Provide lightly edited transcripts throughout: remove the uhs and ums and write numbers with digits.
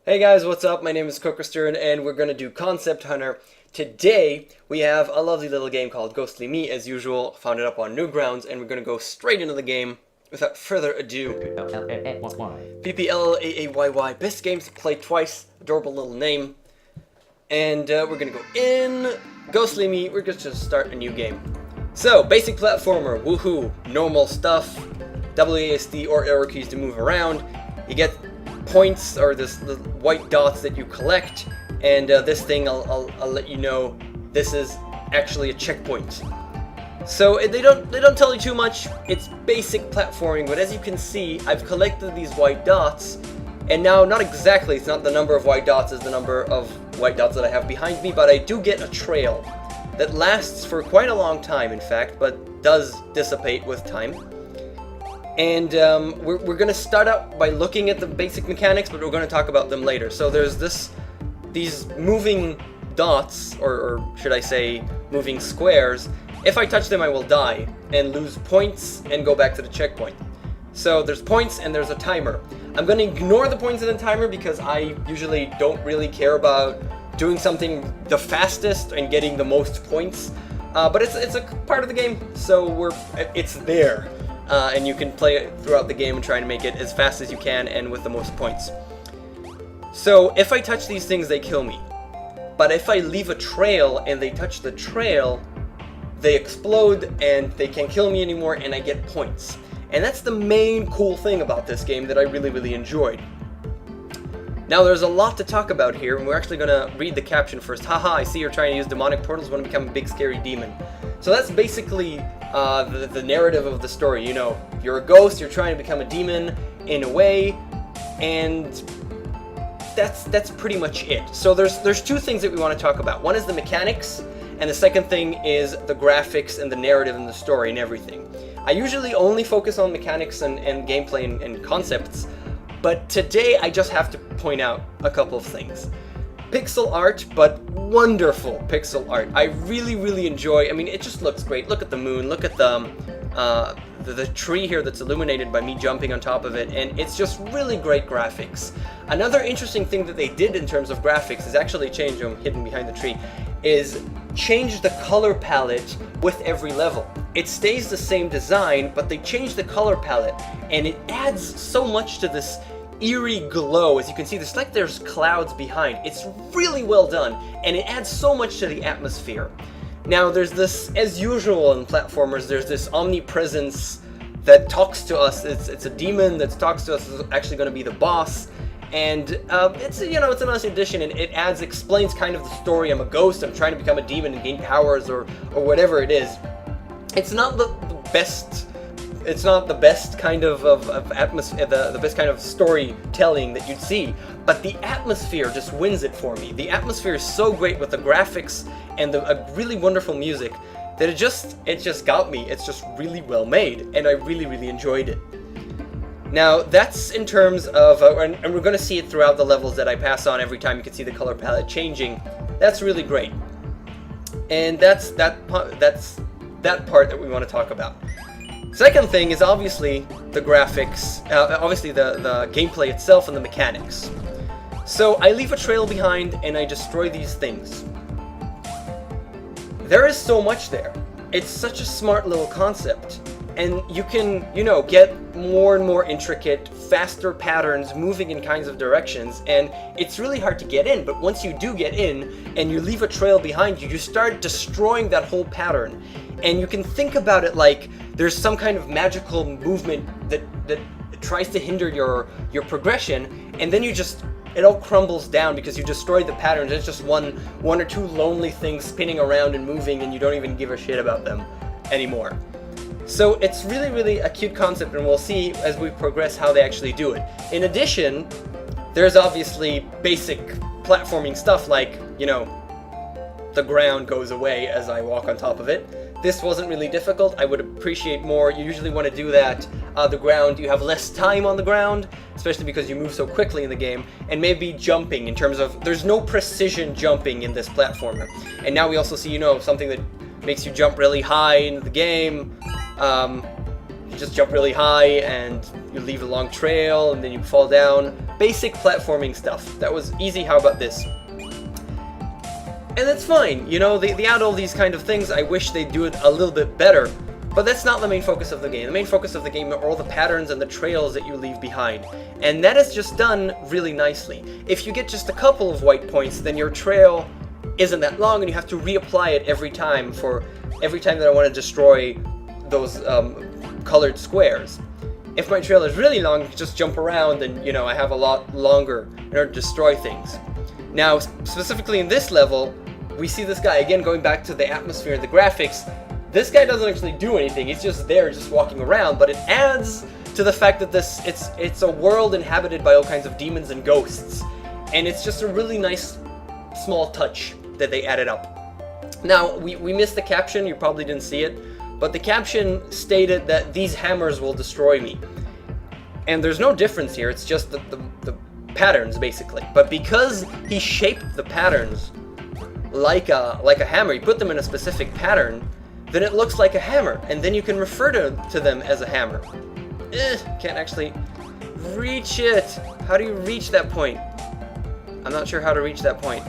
Hey guys, what's up? My name is KOKOStern and we're going to do Concept Hunter. Today we have a lovely little game called Ghostly Me, as usual, found it up on Newgrounds, and we're going to go straight into the game without further ado. PPLAAYY, best games to play twice, adorable little name. And we're going to go in Ghostly Me, we're going to start a new game. So, basic platformer, woohoo, normal stuff, WASD or arrow keys to move around. You get points, or the white dots that you collect, and this thing I'll let you know this is actually a checkpoint. So they don't tell you too much. It's basic platforming, but as you can see, I've collected these white dots, and now not exactly, it's not the number of white dots as the number of white dots that I have behind me, but I do get a trail that lasts for quite a long time, in fact, but does dissipate with time. And we're going to start out by looking at the basic mechanics, but we're going to talk about them later. So there's these moving dots, or should I say moving squares. If I touch them, I will die and lose points and go back to the checkpoint. So there's points and there's a timer. I'm going to ignore the points in the timer because I usually don't really care about doing something the fastest and getting the most points. But it's a part of the game, so it's there. And you can play it throughout the game and try to make it as fast as you can and with the most points. So if I touch these things, they kill me. But if I leave a trail and they touch the trail, they explode and they can't kill me anymore and I get points. And that's the main cool thing about this game that I really enjoyed. Now there's a lot to talk about here, and we're actually going to read the caption first. Haha, I see you're trying to use demonic portals when to become a big scary demon. So that's basically the narrative of the story. You know, you're a ghost, you're trying to become a demon in a way, and that's pretty much it. So there's two things that we want to talk about. One is the mechanics, and the second thing is the graphics and the narrative and the story and everything. I usually only focus on mechanics and gameplay and concepts, but today I just have to point out a couple of things. Pixel art, but wonderful pixel art. I really enjoy. I mean, it just looks great. Look at the moon. Look at the tree here that's illuminated by me jumping on top of it, and it's just really great graphics. Another interesting thing that they did in terms of graphics is actually change them hidden behind the tree. Is change the color palette with every level. It stays the same design, but they change the color palette, and it adds so much to this eerie glow. As you can see, there's clouds behind. It's really well done, and it adds so much to the atmosphere. Now there's this, as usual in platformers, there's this omnipresence that talks to us. It's a demon that talks to us. It's actually going to be the boss, and it's a nice addition, and it explains kind of the story. I'm a ghost, I'm trying to become a demon and gain powers, or whatever it is. It's not the best. It's not the best kind of atmosphere, the best kind of storytelling that you'd see, but the atmosphere just wins it for me. The atmosphere is so great with the graphics and a really wonderful music that it just got me. It's just really well made, and I really enjoyed it. Now that's in terms of, and we're going to see it throughout the levels that I pass on. Every time you can see the color palette changing. That's really great, and that's that part that we want to talk about. Second thing is obviously the graphics, obviously the gameplay itself and the mechanics. So I leave a trail behind and I destroy these things. There is so much there. It's such a smart little concept, and you can, get more and more intricate, faster patterns moving in kinds of directions, and it's really hard to get in, but once you do get in and you leave a trail behind you, you start destroying that whole pattern. And you can think about it like there's some kind of magical movement that tries to hinder your progression, and then it all crumbles down because you destroyed the patterns. It's just one or two lonely things spinning around and moving, and you don't even give a shit about them anymore. So it's really a cute concept, and we'll see as we progress how they actually do it. In addition, there's obviously basic platforming stuff like, the ground goes away as I walk on top of it. This wasn't really difficult. I would appreciate more. You usually want to do that. The ground, you have less time on the ground, especially because you move so quickly in the game, and maybe jumping in terms of, there's no precision jumping in this platformer. And now we also see, something that makes you jump really high into the game. You just jump really high and you leave a long trail and then you fall down. basic platforming stuff. That was easy, how about this? And that's fine, you know, they add all these kind of things. I wish they'd do it a little bit better, but that's not the main focus of the game. The main focus of the game are all the patterns and the trails that you leave behind, and that is just done really nicely. If you get just a couple of white points, then your trail isn't that long, and you have to reapply it every time that I want to destroy those colored squares. If my trail is really long, just jump around, and you know, I have a lot longer in order to destroy things. Now, specifically in this level, we see this guy, again going back to the atmosphere and the graphics. This guy doesn't actually do anything, he's just there, just walking around, but it adds to the fact that it's a world inhabited by all kinds of demons and ghosts, and it's just a really nice small touch that they added up. Now, we missed the caption, you probably didn't see it, but the caption stated that these hammers will destroy me. And there's no difference here, it's just the patterns, basically. But because he shaped the patterns like a hammer, he put them in a specific pattern, then it looks like a hammer, and then you can refer to them as a hammer. Can't actually reach it. How do you reach that point? I'm not sure how to reach that point.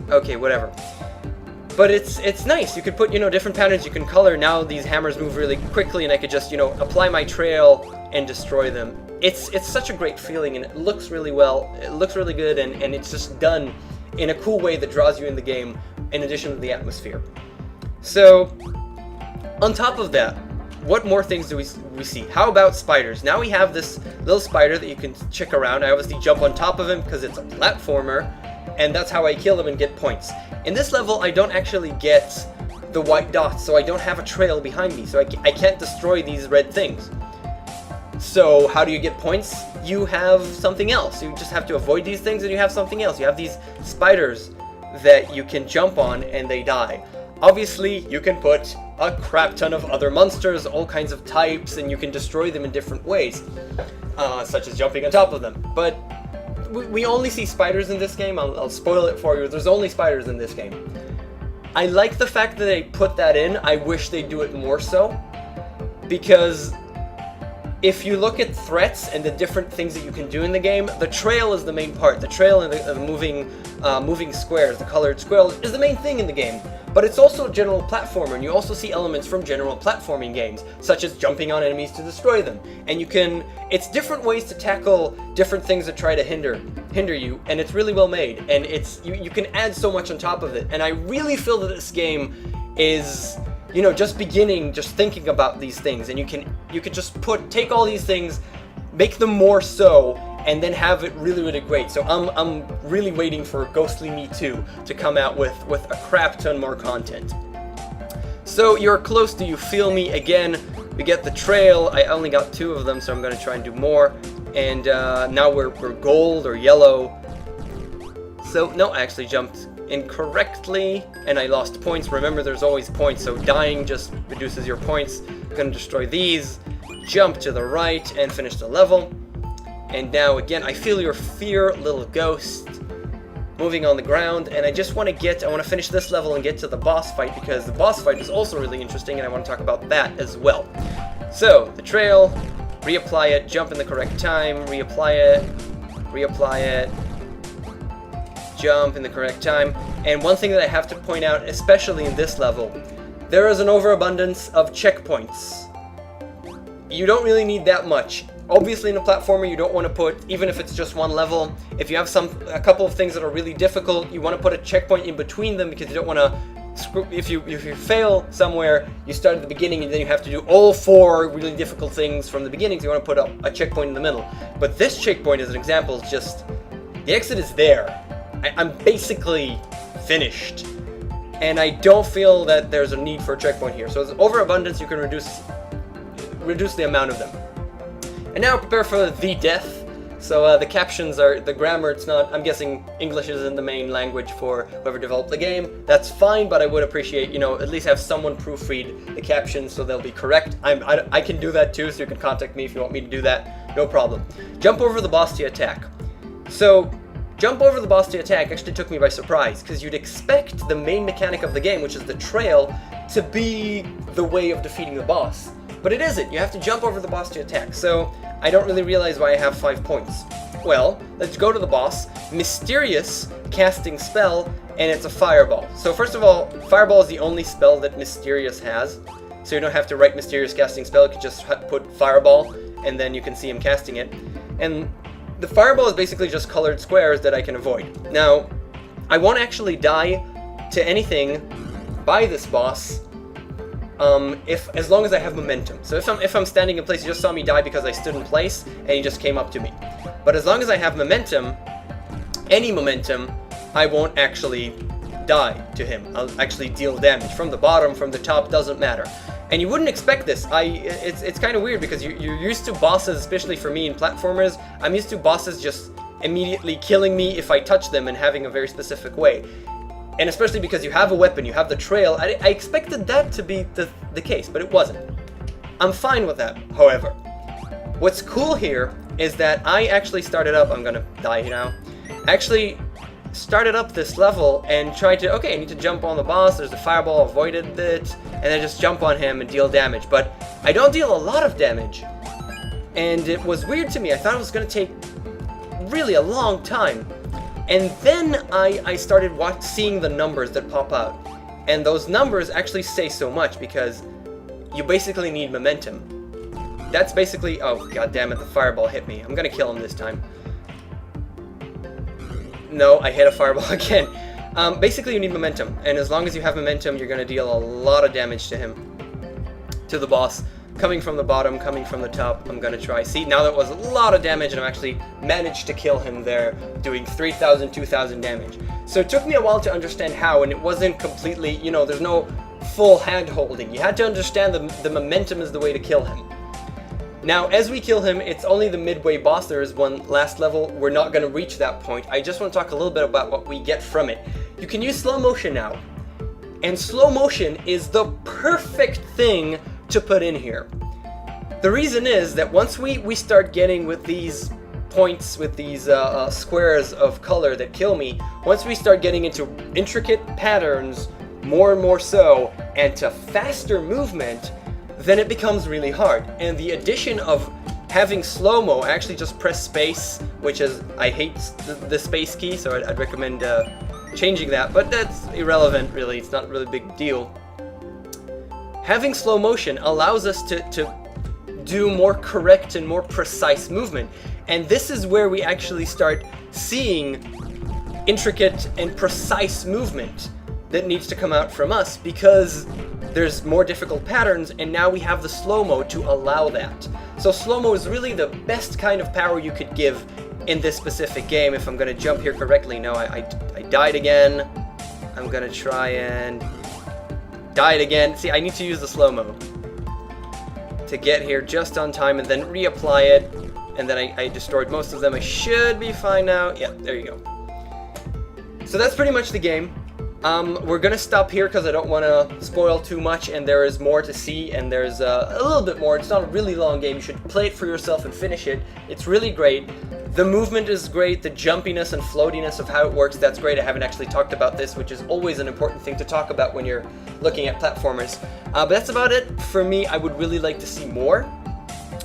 Okay, whatever. But it's nice. You could put, you know, different patterns you can color. Now these hammers move really quickly, and I could just, you know, apply my trail and destroy them. It's such a great feeling, and it looks really well. It looks really good, and it's just done in a cool way that draws you in the game, in addition to the atmosphere. So, on top of that, what more things do we see? How about spiders? Now we have this little spider that you can check around. I obviously jump on top of him because it's a platformer, and that's how I kill him and get points. In this level, I don't actually get the white dots, so I don't have a trail behind me, so I can't destroy these red things. So how do you get points? You have something else. You just have to avoid these things, and you have something else. You have these spiders that you can jump on, and they die. Obviously, you can put a crap ton of other monsters, all kinds of types, and you can destroy them in different ways, such as jumping on top of them. But we only see spiders in this game. I'll spoil it for you. There's only spiders in this game. I like the fact that they put that in. I wish they do it more so, because if you look at threats and the different things that you can do in the game, the trail is the main part. The trail and the moving squares, the colored squares, is the main thing in the game. But it's also a general platformer, and you also see elements from general platforming games, such as jumping on enemies to destroy them. And it's different ways to tackle different things that try to hinder you, and it's really well made. And you can add so much on top of it. And I really feel that this game is, you know, just thinking about these things, and you could just take all these things, make them more so, and then have it really, really great. So I'm really waiting for Ghostly Me 2 to come out with a crap ton more content. So you're close to You Feel Me. Again, we get the trail. I only got 2 of them, so I'm going to try and do more. And now we're gold or yellow. So no, I actually jumped incorrectly, and I lost points. Remember, there's always points, so dying just reduces your points. I'm going to destroy these, jump to the right, and finish the level. And now again, I feel your fear, little ghost, moving on the ground, and I want to finish this level and get to the boss fight, because the boss fight is also really interesting, and I want to talk about that as well. So, the trail, reapply it, jump in the correct time, reapply it, jump in the correct time. And one thing that I have to point out, especially in this level, there is an overabundance of checkpoints. You don't really need that much. Obviously, in a platformer, you don't want to put, even if it's just one level, if you have a couple of things that are really difficult, you want to put a checkpoint in between them, because you don't want to, if you fail somewhere, you start at the beginning, and then you have to do all 4 really difficult things from the beginning, so you want to put a checkpoint in the middle. But this checkpoint, as an example, is just, the exit is there. I'm basically finished, and I don't feel that there's a need for a checkpoint here. So as overabundance, you can reduce the amount of them. And now prepare for the death. So the captions are, the grammar, it's not, I'm guessing English isn't the main language for whoever developed the game. That's fine, but I would appreciate, you know, at least have someone proofread the captions so they'll be correct. I can do that too, so you can contact me if you want me to do that, no problem. Jump over the boss to attack. So, jump over the boss to attack actually took me by surprise, because you'd expect the main mechanic of the game, which is the trail, to be the way of defeating the boss. But it isn't. You have to jump over the boss to attack. So I don't really realize why I have 5 points. Well, let's go to the boss. Mysterious casting spell, and it's a fireball. So first of all, fireball is the only spell that Mysterious has. So you don't have to write Mysterious casting spell, you can just put fireball, and then you can see him casting it. And the fireball is basically just colored squares that I can avoid. Now, I won't actually die to anything by this boss as long as I have momentum. So if I'm standing in place, you just saw me die because I stood in place and he just came up to me. But as long as I have momentum, any momentum, I won't actually die to him. I'll actually deal damage from the bottom, from the top, doesn't matter. And you wouldn't expect this. It's kind of weird because you're used to bosses, especially for me in platformers, I'm used to bosses just immediately killing me if I touch them and having a very specific way. And especially because you have a weapon, you have the trail, I expected that to be the case, but it wasn't. I'm fine with that, however. What's cool here is that I actually started up, I'm gonna die now, actually started up this level and tried to, okay, I need to jump on the boss, there's a fireball, avoided it, and then just jump on him and deal damage. But I don't deal a lot of damage, and it was weird to me. I thought it was gonna take really a long time. And then I started seeing the numbers that pop out. And those numbers actually say so much because you basically need momentum. That's basically, oh god damn it, the fireball hit me. I'm gonna kill him this time. No, I hit a fireball again. Basically you need momentum, and as long as you have momentum, you're gonna deal a lot of damage to him. To the boss. Coming from the bottom, coming from the top, I'm gonna try. See, now that was a lot of damage, and I actually managed to kill him there, doing 3,000, 2,000 damage. So it took me a while to understand how, and it wasn't completely, you know, there's no full hand holding. You had to understand the momentum is the way to kill him. Now, as we kill him, it's only the midway boss. There is one last level. We're not gonna reach that point. I just want to talk a little bit about what we get from it. You can use slow motion now, and slow motion is the perfect thing to put in here. The reason is that once we start getting with these points, with these squares of color that kill me, once we start getting into intricate patterns, more and more so, and to faster movement, then it becomes really hard. And the addition of having slow-mo, I actually just press space, which is, I hate the space key, so I'd recommend changing that, but that's irrelevant really, it's not really a big deal. Having slow motion allows us to do more correct and more precise movement. And this is where we actually start seeing intricate and precise movement that needs to come out from us because there's more difficult patterns, and now we have the slow-mo to allow that. So slow-mo is really the best kind of power you could give in this specific game. If I'm gonna jump here correctly, no, I died again. I'm gonna try and died again. See, I need to use the slow-mo to get here just on time and then reapply it, and then I destroyed most of them. I should be fine now. Yeah, there you go. So that's pretty much the game. We're gonna stop here because I don't want to spoil too much, and there is more to see, and there's a little bit more. It's not a really long game. You should play it for yourself and finish it. It's really great. The movement is great, the jumpiness and floatiness of how it works, that's great. I haven't actually talked about this, which is always an important thing to talk about when you're looking at platformers. But that's about it for me. I would really like to see more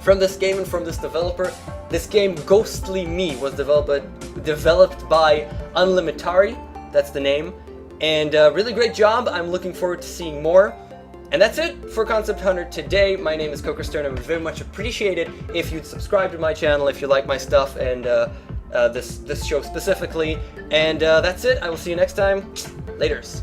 from this game and from this developer. This game, Ghostly Me, was developed by Unlimitari, that's the name. And really great job. I'm looking forward to seeing more. And that's it for Concept Hunter today. My name is KOKOStern. I would very much appreciate it if you'd subscribe to my channel if you like my stuff and this show specifically. And that's it. I will see you next time. Laters.